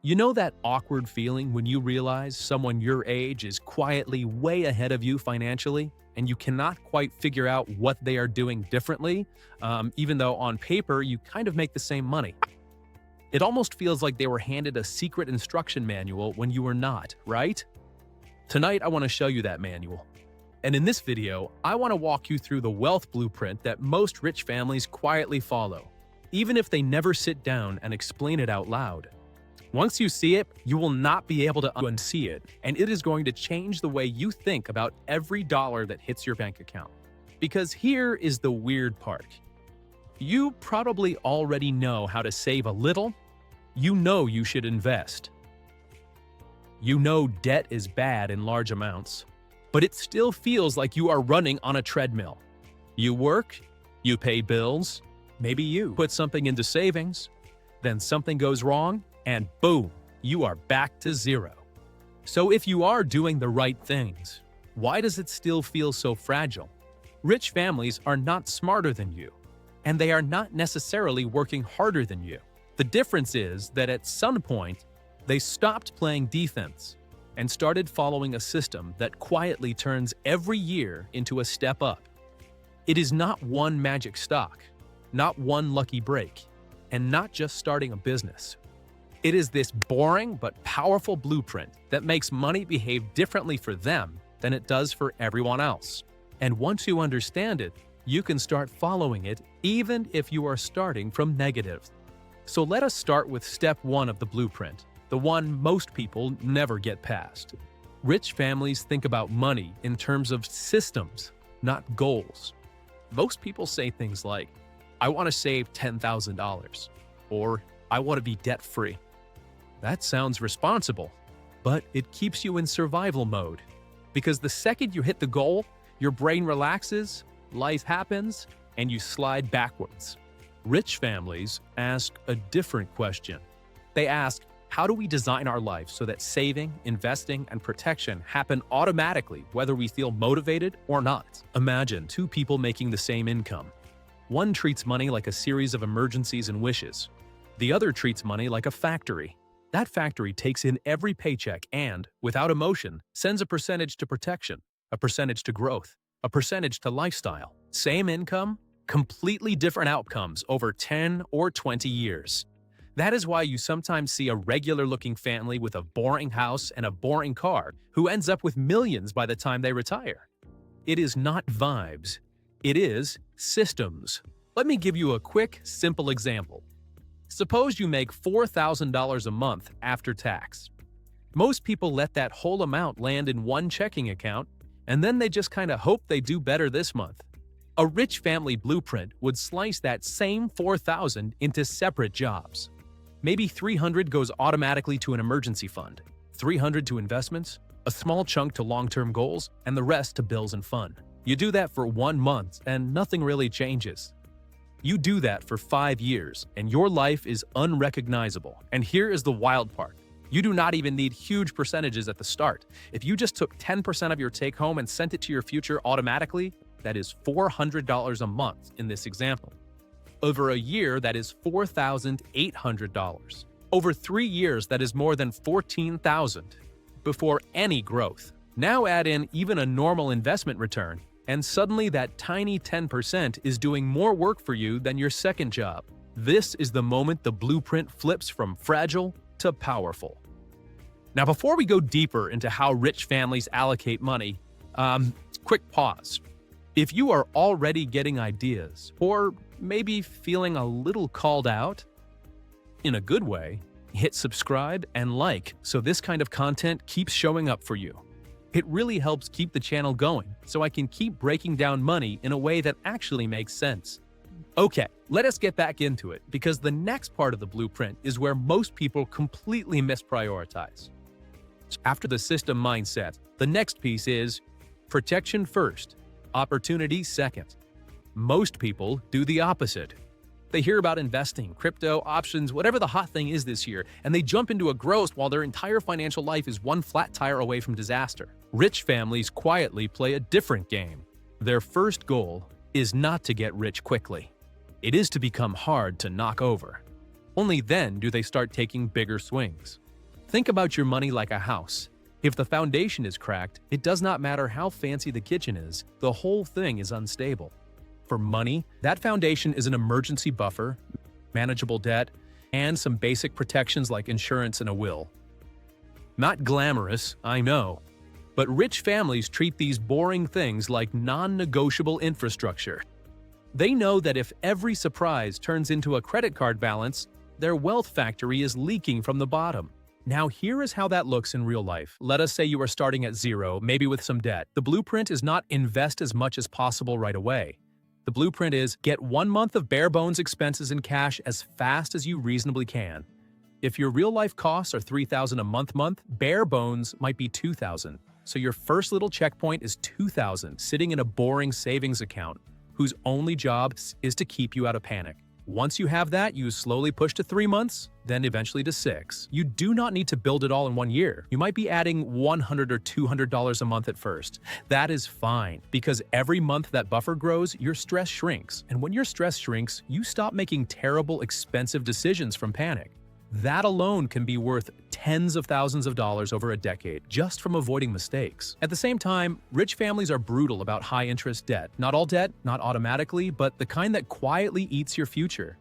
You know that awkward feeling when you realize someone your age is quietly way ahead of you financially, and you cannot quite figure out what they are doing differently, even though on paper you kind of make the same money? It almost feels like they were handed a secret instruction manual when you were not, right? Tonight, I want to show you that manual. And in this video, I want to walk you through the wealth blueprint that most rich families quietly follow, even if they never sit down and explain it out loud. Once you see it, you will not be able to unsee it, and it is going to change the way you think about every dollar that hits your bank account. Because here is the weird part. You probably already know how to save a little. You know you should invest. You know debt is bad in large amounts, but it still feels like you are running on a treadmill. You work, you pay bills, maybe you put something into savings, then something goes wrong, and boom, you are back to zero. So if you are doing the right things, why does it still feel so fragile? Rich families are not smarter than you, and they are not necessarily working harder than you. The difference is that at some point, they stopped playing defense and started following a system that quietly turns every year into a step up. It is not one magic stock, not one lucky break, and not just starting a business. It is this boring but powerful blueprint that makes money behave differently for them than it does for everyone else. And once you understand it, you can start following it even if you are starting from negative. So let us start with step one of the blueprint, the one most people never get past. Rich families think about money in terms of systems, not goals. Most people say things like, I want to save $10,000, or I want to be debt-free. That sounds responsible, but it keeps you in survival mode. Because the second you hit the goal, your brain relaxes, life happens, and you slide backwards. Rich families ask a different question. They ask, how do we design our life so that saving, investing, and protection happen automatically whether we feel motivated or not? Imagine two people making the same income. One treats money like a series of emergencies and wishes. The other treats money like a factory. That factory takes in every paycheck and, without emotion, sends a percentage to protection, a percentage to growth, a percentage to lifestyle. Same income, completely different outcomes over 10 or 20 years. That is why you sometimes see a regular-looking family with a boring house and a boring car who ends up with millions by the time they retire. It is not vibes. It is systems. Let me give you a quick, simple example. Suppose you make $4,000 a month after tax. Most people let that whole amount land in one checking account, and then they just kind of hope they do better this month. A rich family blueprint would slice that same $4,000 into separate jobs. Maybe $300 goes automatically to an emergency fund, $300 to investments, a small chunk to long-term goals, and the rest to bills and fun. You do that for 1 month, and nothing really changes. You do that for 5 years, and your life is unrecognizable. And here is the wild part. You do not even need huge percentages at the start. If you just took 10% of your take-home and sent it to your future automatically, that is $400 a month in this example. Over a year, that is $4,800. Over 3 years, that is more than $14,000 before any growth. Now add in even a normal investment return, and suddenly that tiny 10% is doing more work for you than your second job. This is the moment the blueprint flips from fragile to powerful. Now, before we go deeper into how rich families allocate money, quick pause. If you are already getting ideas, or maybe feeling a little called out, in a good way, hit subscribe and like so this kind of content keeps showing up for you. It really helps keep the channel going, so I can keep breaking down money in a way that actually makes sense. Okay, let us get back into it, because the next part of the blueprint is where most people completely misprioritize. After the system mindset, the next piece is protection first, opportunity second. Most people do the opposite. They hear about investing, crypto, options, whatever the hot thing is this year, and they jump into a growth while their entire financial life is one flat tire away from disaster. Rich families quietly play a different game. Their first goal is not to get rich quickly. It is to become hard to knock over. Only then do they start taking bigger swings. Think about your money like a house. If the foundation is cracked, it does not matter how fancy the kitchen is, the whole thing is unstable. For money, that foundation is an emergency buffer, manageable debt, and some basic protections like insurance and a will. Not glamorous, I know, but rich families treat these boring things like non-negotiable infrastructure. They know that if every surprise turns into a credit card balance, their wealth factory is leaking from the bottom. Now here is how that looks in real life. Let us say you are starting at zero, maybe with some debt. The blueprint is not invest as much as possible right away. The blueprint is get 1 month of bare-bones expenses in cash as fast as you reasonably can. If your real-life costs are $3,000 a month, bare bones might be $2,000. So your first little checkpoint is $2,000 sitting in a boring savings account, whose only job is to keep you out of panic. Once you have that, you slowly push to 3 months, then eventually to 6. You do not need to build it all in 1 year. You might be adding $100 or $200 a month at first. That is fine, because every month that buffer grows, your stress shrinks. And when your stress shrinks, you stop making terrible, expensive decisions from panic. That alone can be worth tens of thousands of dollars over a decade, just from avoiding mistakes. At the same time, rich families are brutal about high-interest debt. Not all debt, not automatically, but the kind that quietly eats your future.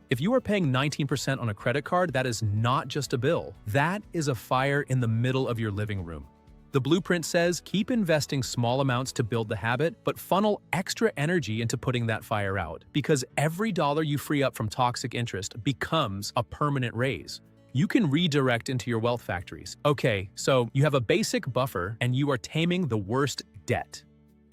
If you are paying 19% on a credit card, that is not just a bill. That is a fire in the middle of your living room. The blueprint says keep investing small amounts to build the habit, but funnel extra energy into putting that fire out, because every dollar you free up from toxic interest becomes a permanent raise. You can redirect into your wealth factories. Okay, so you have a basic buffer and you are taming the worst debt.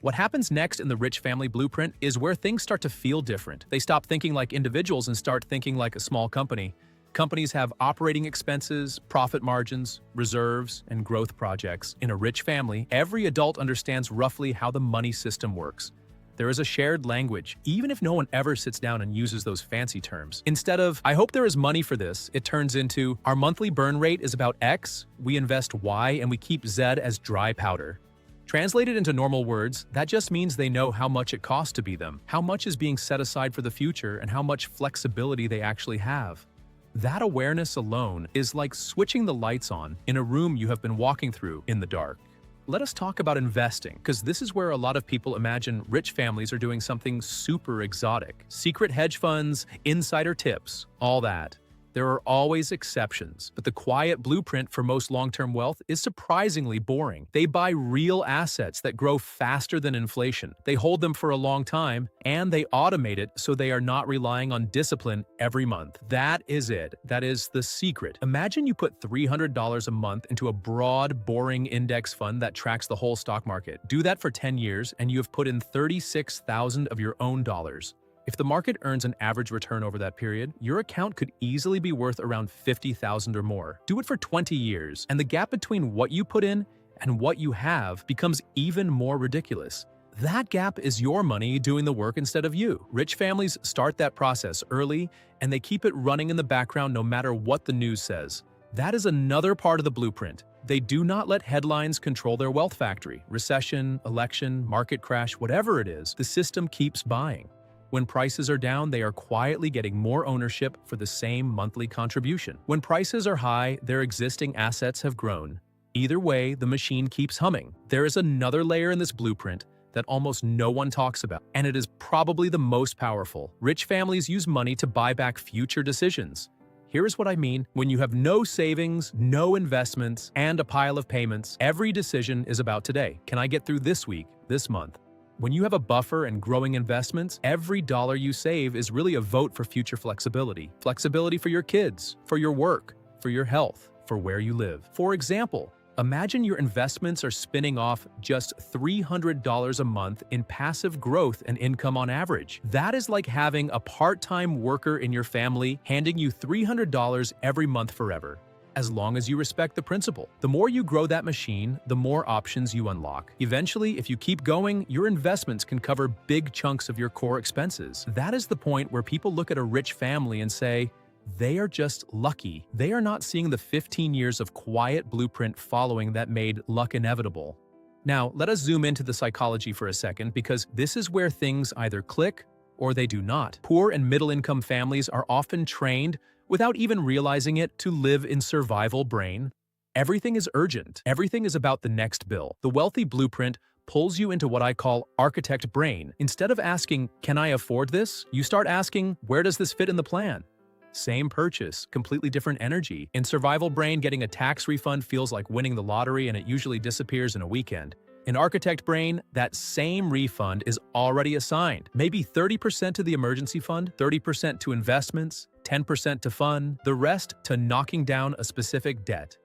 What happens next in the rich family blueprint is where things start to feel different. They stop thinking like individuals and start thinking like a small company. Companies have operating expenses, profit margins, reserves, and growth projects. In a rich family, every adult understands roughly how the money system works. There is a shared language, even if no one ever sits down and uses those fancy terms. Instead of, I hope there is money for this, it turns into, our monthly burn rate is about X, we invest Y, and we keep Z as dry powder. Translated into normal words, that just means they know how much it costs to be them, how much is being set aside for the future, and how much flexibility they actually have. That awareness alone is like switching the lights on in a room you have been walking through in the dark. Let us talk about investing, because this is where a lot of people imagine rich families are doing something super exotic. Secret hedge funds, insider tips, all that. There are always exceptions, but the quiet blueprint for most long-term wealth is surprisingly boring. They buy real assets that grow faster than inflation. They hold them for a long time, and they automate it so they are not relying on discipline every month. That is it. That is the secret. Imagine you put $300 a month into a broad, boring index fund that tracks the whole stock market. Do that for 10 years, and you have put in $36,000 of your own dollars. If the market earns an average return over that period, your account could easily be worth around $50,000 or more. Do it for 20 years, and the gap between what you put in and what you have becomes even more ridiculous. That gap is your money doing the work instead of you. Rich families start that process early, and they keep it running in the background no matter what the news says. That is another part of the blueprint. They do not let headlines control their wealth factory. Recession, election, market crash, whatever it is, the system keeps buying. When prices are down, they are quietly getting more ownership for the same monthly contribution. When prices are high, their existing assets have grown. Either way, the machine keeps humming. There is another layer in this blueprint that almost no one talks about, and it is probably the most powerful. Rich families use money to buy back future decisions. Here is what I mean. When you have no savings, no investments, and a pile of payments, every decision is about today. Can I get through this week, this month? When you have a buffer and growing investments, every dollar you save is really a vote for future flexibility. Flexibility for your kids, for your work, for your health, for where you live. For example, imagine your investments are spinning off just $300 a month in passive growth and income on average. That is like having a part-time worker in your family handing you $300 every month forever, as long as you respect the principle. The more you grow that machine, the more options you unlock. Eventually, if you keep going, your investments can cover big chunks of your core expenses. That is the point where people look at a rich family and say, they are just lucky. They are not seeing the 15 years of quiet blueprint following that made luck inevitable. Now, let us zoom into the psychology for a second, because this is where things either click or they do not. Poor and middle-income families are often trained, without even realizing it, to live in survival brain. Everything is urgent. Everything is about the next bill. The wealthy blueprint pulls you into what I call architect brain. Instead of asking, can I afford this? You start asking, where does this fit in the plan? Same purchase, completely different energy. In survival brain, getting a tax refund feels like winning the lottery and it usually disappears in a weekend. In architect brain, that same refund is already assigned. Maybe 30% to the emergency fund, 30% to investments, 10% to fun, the rest to knocking down a specific debt.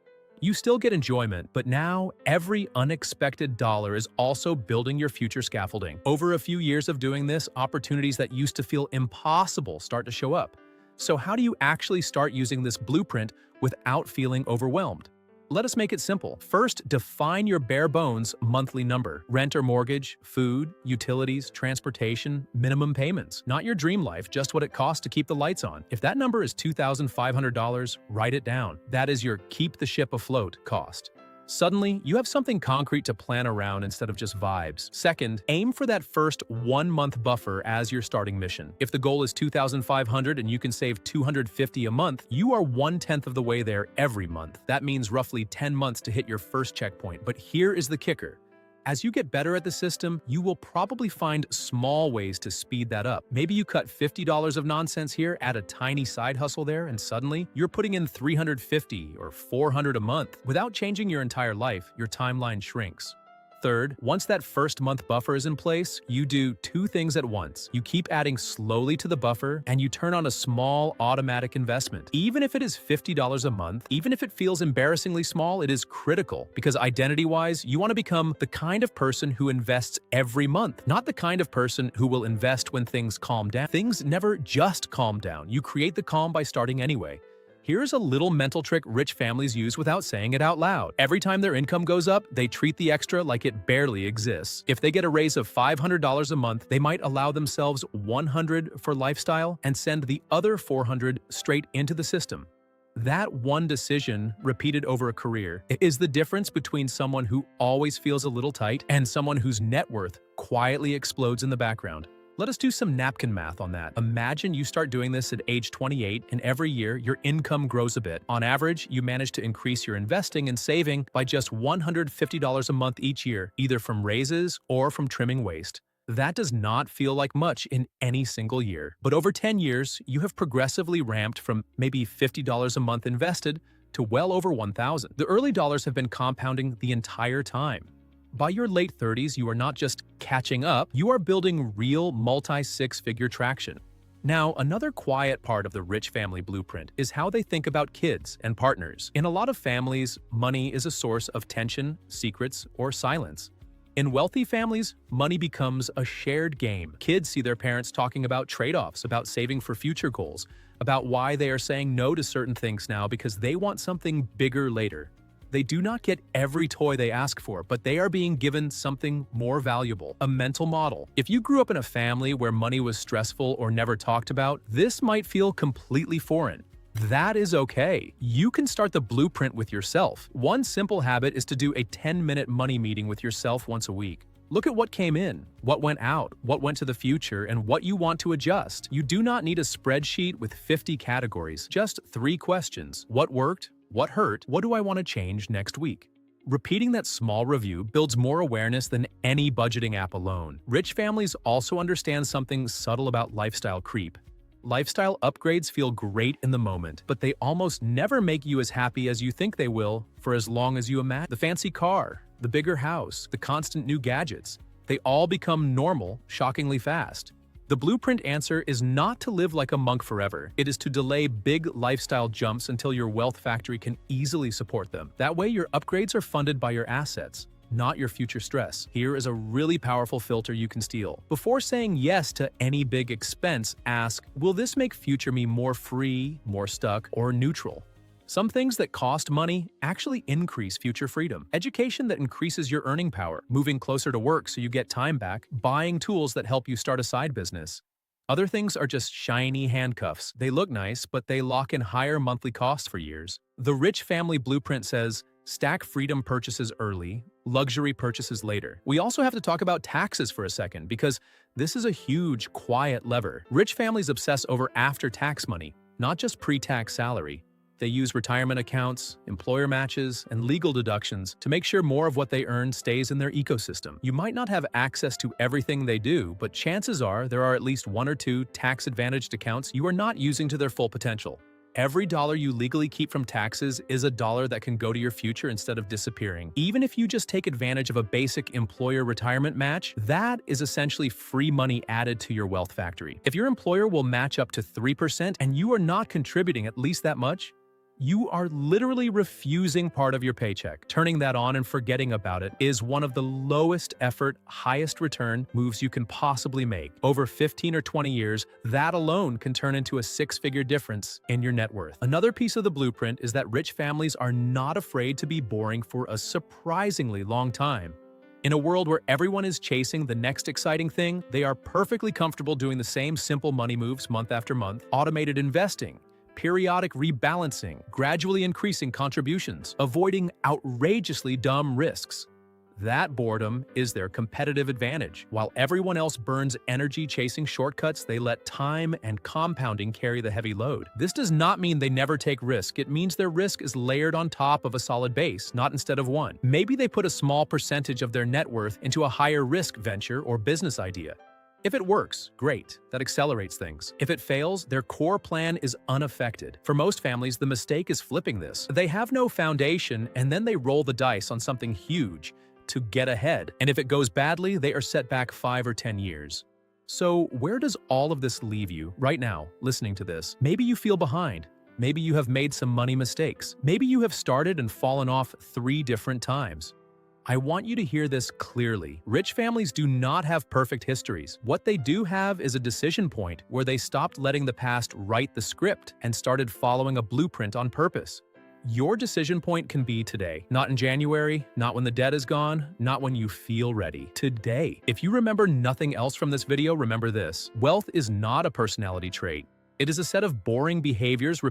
You still get enjoyment, but now every unexpected dollar is also building your future scaffolding. Over a few years of doing this, opportunities that used to feel impossible start to show up. So how do you actually start using this blueprint without feeling overwhelmed? Let us make it simple. First, define your bare bones monthly number. Rent or mortgage, food, utilities, transportation, minimum payments. Not your dream life, just what it costs to keep the lights on. If that number is $2,500, write it down. That is your keep the ship afloat cost. Suddenly, you have something concrete to plan around instead of just vibes. Second, aim for that first 1-month buffer as your starting mission. If the goal is $2,500 and you can save $250 a month, you are 1/10 of the way there every month. That means roughly 10 months to hit your first checkpoint. But here is the kicker. As you get better at the system, you will probably find small ways to speed that up. Maybe you cut $50 of nonsense here, add a tiny side hustle there, and suddenly you're putting in $350 or $400 a month. Without changing your entire life, your timeline shrinks. Third, once that first month buffer is in place, you do two things at once. You keep adding slowly to the buffer, and you turn on a small automatic investment. Even if it is $50 a month, even if it feels embarrassingly small, it is critical because identity-wise, you want to become the kind of person who invests every month, not the kind of person who will invest when things calm down. Things never just calm down. You create the calm by starting anyway. Here's a little mental trick rich families use without saying it out loud. Every time their income goes up, they treat the extra like it barely exists. If they get a raise of $500 a month, they might allow themselves $100 for lifestyle and send the other $400 straight into the system. That one decision, repeated over a career, is the difference between someone who always feels a little tight and someone whose net worth quietly explodes in the background. Let us do some napkin math on that. Imagine you start doing this at age 28, and every year your income grows a bit. On average, you manage to increase your investing and saving by just $150 a month each year, either from raises or from trimming waste. That does not feel like much in any single year. But over 10 years, you have progressively ramped from maybe $50 a month invested to well over $1,000. The early dollars have been compounding the entire time. By your late 30s, you are not just catching up, you are building real multi-six-figure traction. Now, another quiet part of the rich family blueprint is how they think about kids and partners. In a lot of families, money is a source of tension, secrets, or silence. In wealthy families, money becomes a shared game. Kids see their parents talking about trade-offs, about saving for future goals, about why they are saying no to certain things now because they want something bigger later. They do not get every toy they ask for, but they are being given something more valuable, a mental model. If you grew up in a family where money was stressful or never talked about, this might feel completely foreign. That is okay. You can start the blueprint with yourself. One simple habit is to do a 10-minute money meeting with yourself once a week. Look at what came in, what went out, what went to the future, and what you want to adjust. You do not need a spreadsheet with 50 categories, just 3 questions. What worked? What hurt? What do I want to change next week? Repeating that small review builds more awareness than any budgeting app alone. Rich families also understand something subtle about lifestyle creep. Lifestyle upgrades feel great in the moment, but they almost never make you as happy as you think they will for as long as you imagine. The fancy car, the bigger house, the constant new gadgets, they all become normal shockingly fast. The blueprint answer is not to live like a monk forever. It is to delay big lifestyle jumps until your wealth factory can easily support them. That way, your upgrades are funded by your assets, not your future stress. Here is a really powerful filter you can steal. Before saying yes to any big expense, ask, will this make future me more free, more stuck, or neutral? Some things that cost money actually increase future freedom. Education that increases your earning power, moving closer to work so you get time back, buying tools that help you start a side business. Other things are just shiny handcuffs. They look nice, but they lock in higher monthly costs for years. The rich family blueprint says, stack freedom purchases early, luxury purchases later. We also have to talk about taxes for a second because this is a huge, quiet lever. Rich families obsess over after-tax money, not just pre-tax salary. They use retirement accounts, employer matches, and legal deductions to make sure more of what they earn stays in their ecosystem. You might not have access to everything they do, but chances are there are at least one or two tax-advantaged accounts you are not using to their full potential. Every dollar you legally keep from taxes is a dollar that can go to your future instead of disappearing. Even if you just take advantage of a basic employer retirement match, that is essentially free money added to your wealth factory. If your employer will match up to 3% and you are not contributing at least that much, you are literally refusing part of your paycheck. Turning that on and forgetting about it is one of the lowest effort, highest return moves you can possibly make. Over 15 or 20 years, that alone can turn into a six-figure difference in your net worth. Another piece of the blueprint is that rich families are not afraid to be boring for a surprisingly long time. In a world where everyone is chasing the next exciting thing, they are perfectly comfortable doing the same simple money moves month after month: automated investing, periodic rebalancing, gradually increasing contributions, avoiding outrageously dumb risks. That boredom is their competitive advantage. While everyone else burns energy chasing shortcuts, they let time and compounding carry the heavy load. This does not mean they never take risk. It means their risk is layered on top of a solid base, not instead of one. Maybe they put a small percentage of their net worth into a higher risk venture or business idea. If it works, great, that accelerates things. If it fails, their core plan is unaffected. For most families, the mistake is flipping this. They have no foundation, and then they roll the dice on something huge to get ahead. And if it goes badly, they are set back 5 or 10 years. So where does all of this leave you right now, listening to this? Maybe you feel behind. Maybe you have made some money mistakes. Maybe you have started and fallen off 3 different times. I want you to hear this clearly. Rich families do not have perfect histories. What they do have is a decision point where they stopped letting the past write the script and started following a blueprint on purpose. Your decision point can be today. Not in January, not when the debt is gone, not when you feel ready. Today. If you remember nothing else from this video, remember this: wealth is not a personality trait. It is a set of boring behaviors